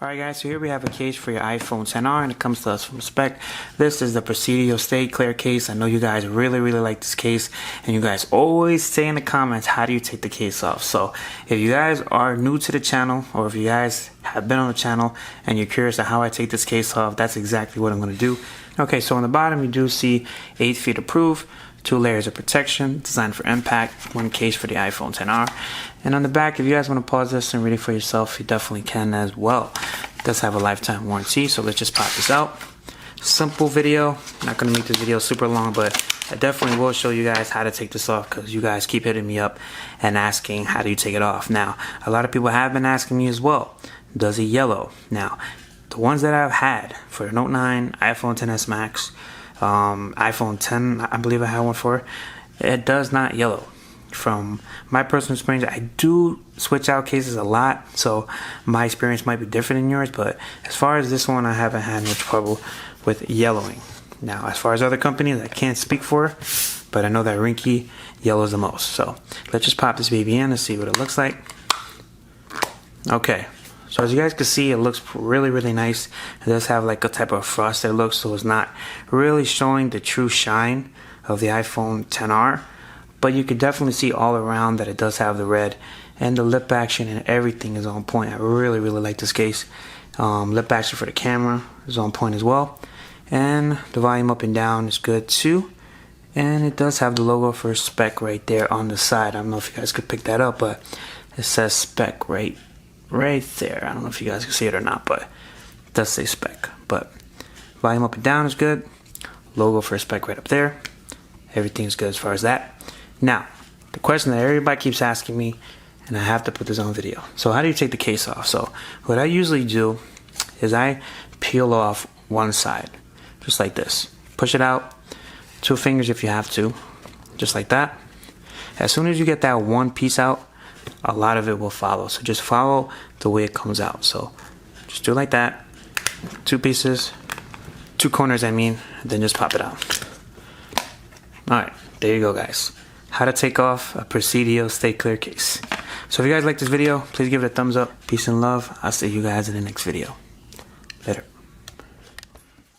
Alright guys, so here we have a case for your iPhone XR and it comes to us from Speck. This is the Presidio Stay Clear case. I know you guys really like this case and you guys always say in the comments, how do you take the case off? So if you guys are new to the channel or if you guys have been on the channel and you're curious to how I take this case off, that's exactly what I'm going to do. Okay, so on the bottom you do see 8 feet approved, 2 layers of protection, designed for impact, 1 case for the iPhone XR. And on the back, if you guys want to pause this and read it for yourself, you definitely can as well. It does have a lifetime warranty, so let's just pop this out. Simple video, not going to make this video super long, but I definitely will show you guys how to take this off because you guys keep hitting me up and asking how do you take it off. Now, a lot of people have been asking me as well, does it yellow? Now, the ones that I've had for Note 9, iPhone XS Max, iPhone 10, I believe I had one for, it does not yellow. From my personal experience, I do switch out cases a lot, so my experience might be different than yours, but as far as this one, I haven't had much trouble with yellowing. Now, as far as other companies, I can't speak for, but I know that Rinky yellows the most. So let's just pop this baby in and see what it looks like. Okay. So as you guys can see, it looks really nice. It does have like a type of frosted look, so it's not really showing the true shine of the iPhone XR. But you can definitely see all around that it does have the red, and the lip action and everything is on point. I really like this case. Lip action for the camera is on point as well. And the volume up and down is good too. And it does have the logo for Speck right there on the side. I don't know if you guys could pick that up, but it says Speck right there. I don't know if you guys can see it or not, but it does say Speck. But volume up and down is good. Logo for Speck right up there. Everything's good as far as that. Now, the question that everybody keeps asking me, and I have to put this on video. So how do you take the case off? So what I usually do is I peel off one side, just like this. Push it out, 2 fingers if you have to, just like that. As soon as you get that one piece out, a lot of it will follow. So just follow the way it comes out. So just do it like that. 2 pieces, 2 corners I mean, and then just pop it out. Alright, there you go guys. How to take off a Presidio Stay Clear case. So if you guys like this video, please give it a thumbs up. Peace and love. I'll see you guys in the next video.